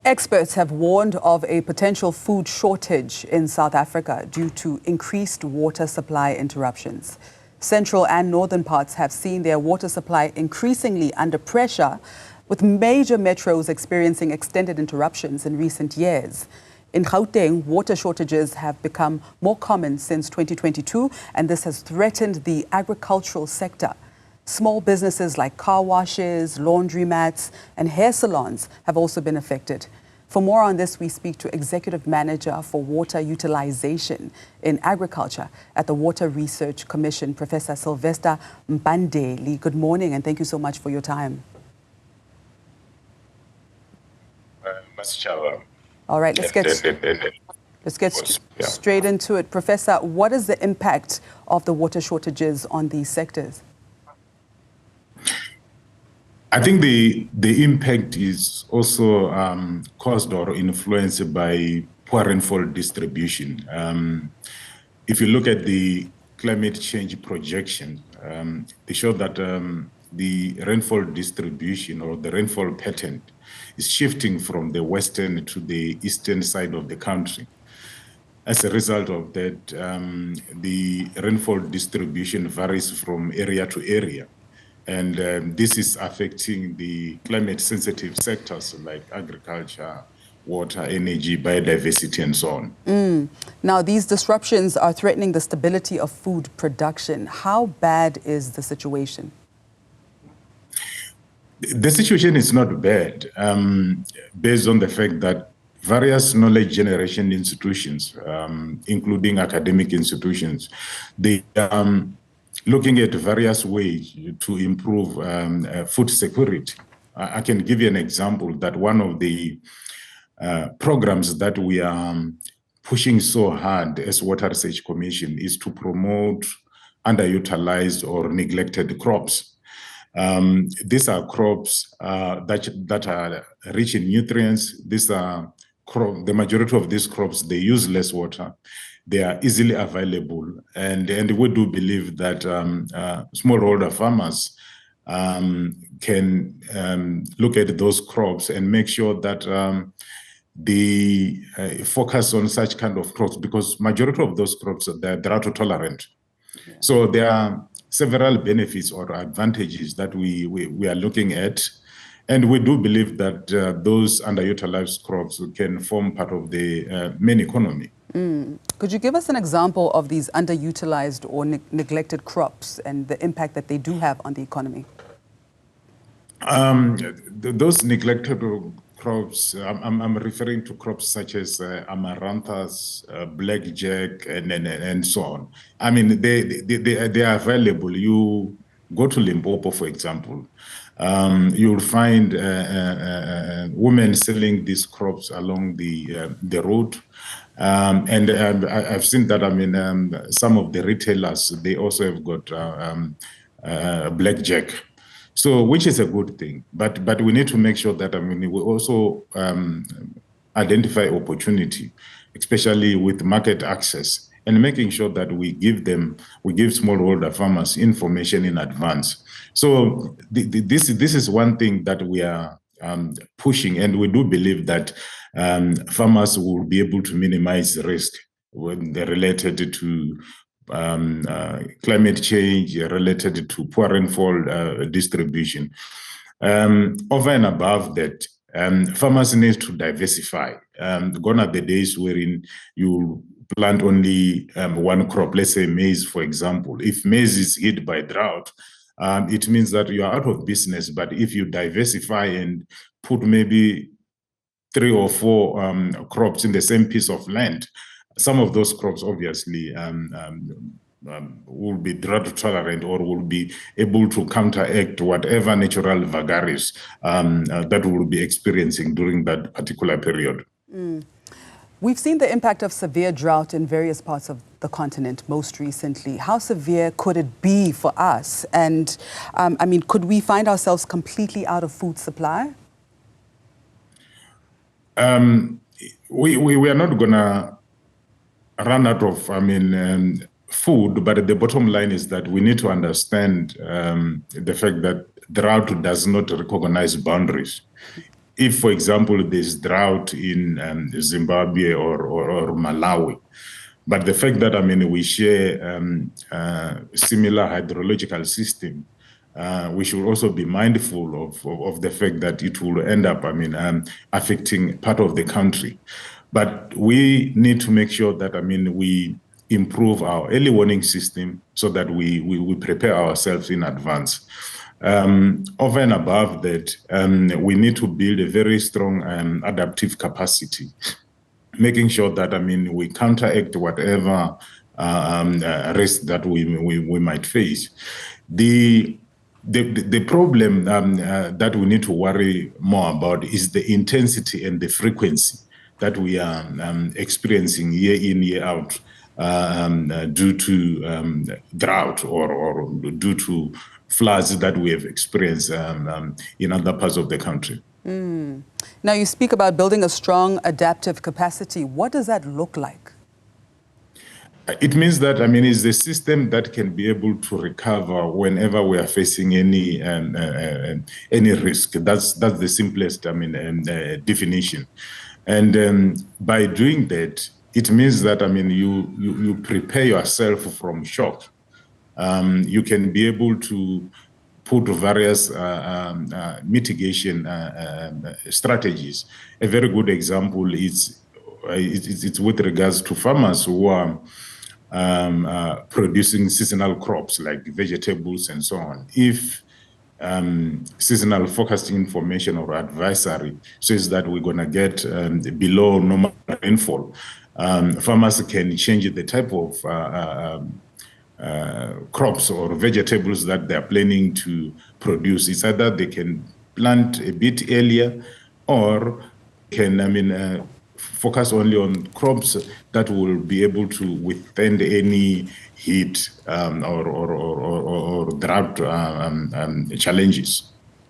Experts have warned of a potential food shortage in South Africa due to increased water supply interruptions. Central and northern parts have seen their water supply increasingly under pressure, with major metros experiencing extended interruptions in recent years. In Gauteng, water shortages have become more common since 2022, and this has threatened the agricultural sector. Small businesses like car washes, laundromats, and hair salons have also been affected. For more on this, we speak to Executive Manager for Water Utilisation in Agriculture at the Water Research Commission, Professor Sylvester Mpandeli. Good morning, and thank you so much for your time. All right, let's get straight into it. Professor, what is the impact of the water shortages on these sectors? I think the impact is also caused or influenced by poor rainfall distribution. If you look at the climate change projection, they show that the rainfall distribution or the rainfall pattern is shifting from the western to the eastern side of the country. As a result of that, the rainfall distribution varies from area to area. And this is affecting the climate-sensitive sectors like agriculture, water, energy, biodiversity, and so on. Now, these disruptions are threatening the stability of food production. How bad is the situation? The situation is not bad, based on the fact that various knowledge generation institutions, including academic institutions, they looking at various ways to improve food security. I can give you an example that one of the programs that we are pushing so hard as Water Research Commission is to promote underutilized or neglected crops. These are crops that are rich in nutrients. These are the majority of these crops, they use less water. They are easily available, and we do believe that smallholder farmers can look at those crops and make sure that they focus on such kind of crops, because majority of those crops, they're drought tolerant. Yeah. So there are several benefits or advantages that we are looking at, and we do believe that those underutilized crops can form part of the main economy. Could you give us an example of these underutilized or neglected crops and the impact that they do have on the economy? Those neglected crops, I'm referring to crops such as amaranthus, blackjack, and so on. I mean, they are available. You go to Limpopo, for example, you'll find women selling these crops along the road. And I've seen that, I mean, some of the retailers, they also have got blackjack. So, which is a good thing, but we need to make sure that, I mean, we also identify opportunity, especially with market access, and making sure that we give smallholder farmers information in advance. So this is one thing that we are pushing, and we do believe that farmers will be able to minimize risk when they're related to climate change, related to poor rainfall distribution. Over and above that, farmers need to diversify. Gone are the days wherein you plant only one crop, let's say maize, for example. If maize is hit by drought, it means that you are out of business. But if you diversify and put maybe 3 or 4 crops in the same piece of land, some of those crops obviously will be drought tolerant or will be able to counteract whatever natural vagaries that we'll be experiencing during that particular period. We've seen the impact of severe drought in various parts of the continent most recently. How severe could it be for us? And I mean, could we find ourselves completely out of food supply? We are not gonna run out of, I mean, food, but the bottom line is that we need to understand the fact that drought does not recognize boundaries. if, for example, there's drought in Zimbabwe or Malawi, but the fact that, I mean, we share similar hydrological system, we should also be mindful of the fact that it will end up, I mean, affecting part of the country. But we need to make sure that, I mean, we improve our early warning system so that we prepare ourselves in advance. Over and above that, we need to build a very strong adaptive capacity, making sure that, I mean, we counteract whatever risk that we might face. The problem that we need to worry more about is the intensity and the frequency that we are experiencing year in, year out due to drought or due to floods that we have experienced in other parts of the country. Now, you speak about building a strong adaptive capacity. What does that look like? It means that, I mean, it's the system that can be able to recover whenever we are facing any risk. That's the simplest, I mean, definition. And by doing that, it means that, I mean, you prepare yourself from shock. You can be able to put various mitigation strategies. A very good example is it's with regards to farmers who are producing seasonal crops like vegetables and so on. If seasonal forecasting information or advisory says that we're going to get below normal rainfall, farmers can change the type of crops or vegetables that they're planning to produce. It's either they can plant a bit earlier or can, I mean, focus only on crops that will be able to withstand any heat or drought challenges.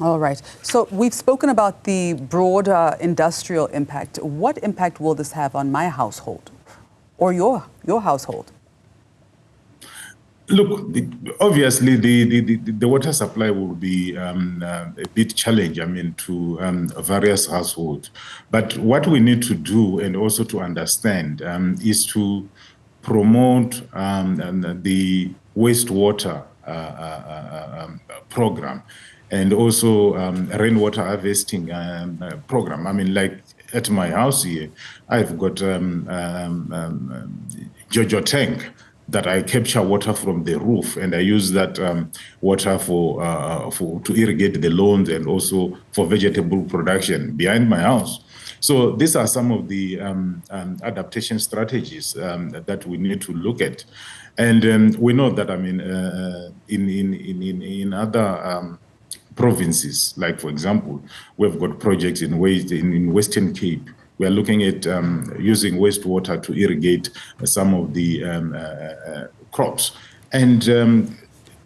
All right. So we've spoken about the broader industrial impact. What impact will this have on my household or your household? Look, obviously the water supply will be a bit challenging, I mean, to various households. But what we need to do and also to understand is to promote the wastewater program and also rainwater harvesting program. I mean, like at my house here, I've got Jojo tank that I capture water from the roof, and I use that water to irrigate the lawns and also for vegetable production behind my house. So these are some of the adaptation strategies that we need to look at, and we know that, I mean, in other provinces, like for example, we've got projects in Western Cape. We are looking at using wastewater to irrigate some of the crops. And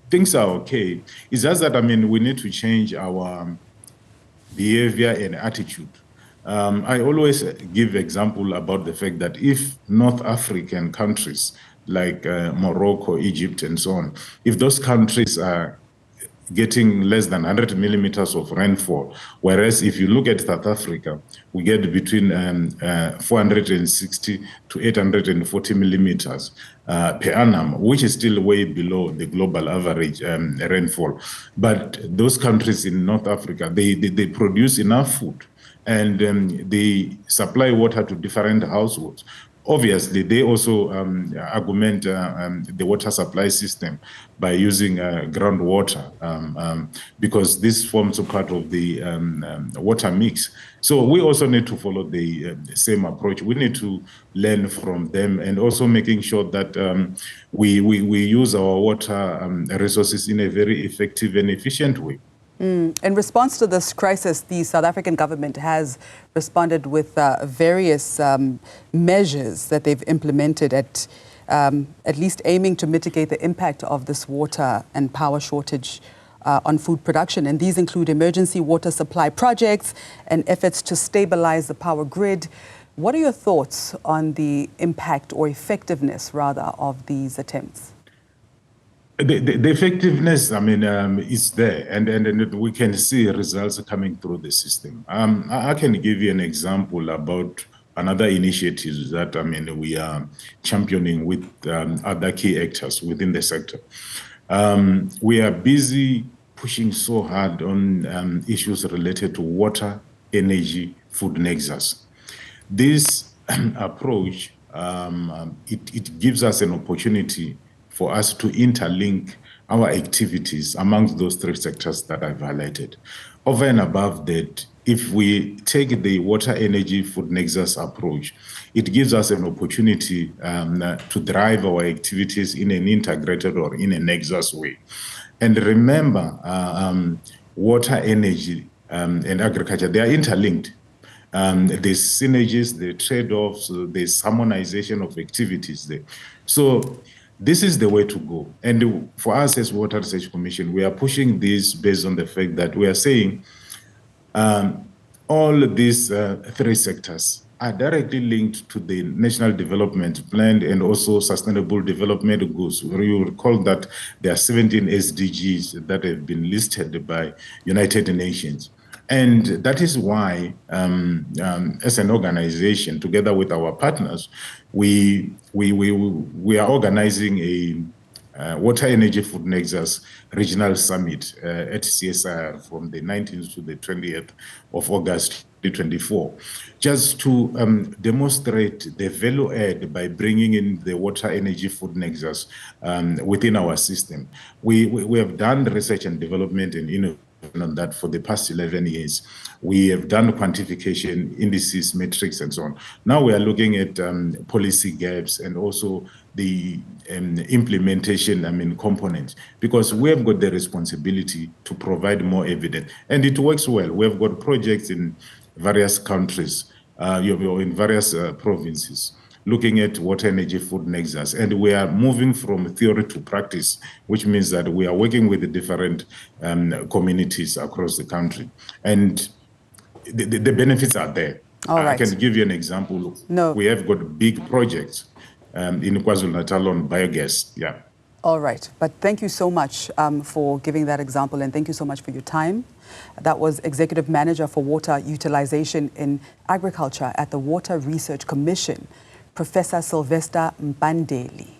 things are okay. It's just that, I mean, we need to change our behavior and attitude. I always give example about the fact that if North African countries like Morocco, Egypt, and so on, if those countries are getting less than 100 millimeters of rainfall, whereas if you look at South Africa, we get between 460 to 840 millimeters per annum, which is still way below the global average rainfall. But those countries in North Africa, they produce enough food and they supply water to different households. Obviously, they also augment the water supply system by using groundwater because this forms a part of the water mix. So we also need to follow the same approach. We need to learn from them and also making sure that we use our water resources in a very effective and efficient way. In response to this crisis, the South African government has responded with various measures that they've implemented at least aiming to mitigate the impact of this water and power shortage on food production. And these include emergency water supply projects and efforts to stabilize the power grid. What are your thoughts on the impact or effectiveness, rather, of these attempts? The effectiveness, I mean, is there, and we can see results coming through the system. I can give you an example about another initiatives that, I mean, we are championing with other key actors within the sector. We are busy pushing so hard on issues related to water, energy, food nexus. This approach, it gives us an opportunity for us to interlink our activities amongst those three sectors that I've highlighted. Over and above that, if we take the water, energy, food nexus approach, it gives us an opportunity to drive our activities in an integrated or in a nexus way. And remember, water, energy, and agriculture, they are interlinked. There's synergies, the trade-offs, there's harmonization of activities there. So this is the way to go. And for us as Water Research Commission, we are pushing this based on the fact that we are saying all these three sectors are directly linked to the National Development Plan and also Sustainable Development Goals. You recall that there are 17 SDGs that have been listed by United Nations. And that is why, as an organization, together with our partners, we are organizing a Water, Energy, Food Nexus Regional Summit at CSIR from the 19th to the 20th of August 2024, just to demonstrate the value add by bringing in the water, energy, food nexus within our system. We have done research and development and innovation on that for the past 11 years. We have done quantification, indices, metrics, and so on. Now we are looking at policy gaps and also the implementation, components, because we have got the responsibility to provide more evidence. And it works well. We have got projects in various countries, in various provinces, looking at water, energy, food nexus. And we are moving from theory to practice, which means that we are working with the different communities across the country. And the benefits are there. All right. I can give you an example. No. We have got big projects in KwaZulu-Natal on biogas. Yeah. All right. But thank you so much for giving that example, and thank you so much for your time. That was Executive Manager for Water Utilization in Agriculture at the Water Research Commission, Professor Sylvester Mpandeli.